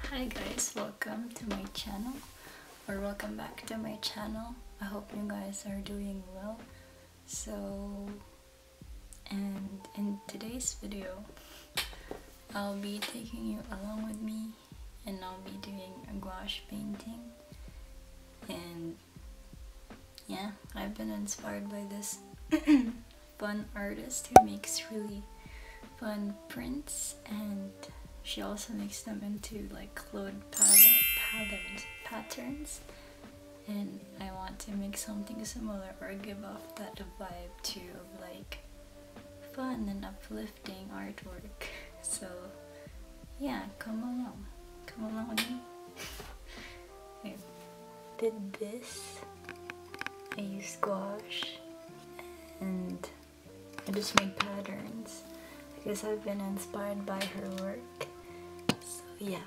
Hi guys, welcome to my channel, or welcome back to my channel. I hope you guys are doing well. And in today's video, I'll be taking you along with me and I'll be doing a gouache painting. And yeah, I've been inspired by this fun artist who makes really fun prints, and she also makes them into like cloth patterns, and I want to make something similar or give off that vibe too of like fun and uplifting artwork. So yeah, come along with me. I did this. I used gouache and I just made patterns because I've been inspired by her work. So yeah.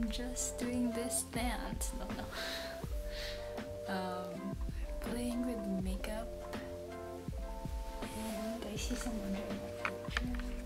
I'm just doing this dance. No. Playing with makeup, and I see some under my picture.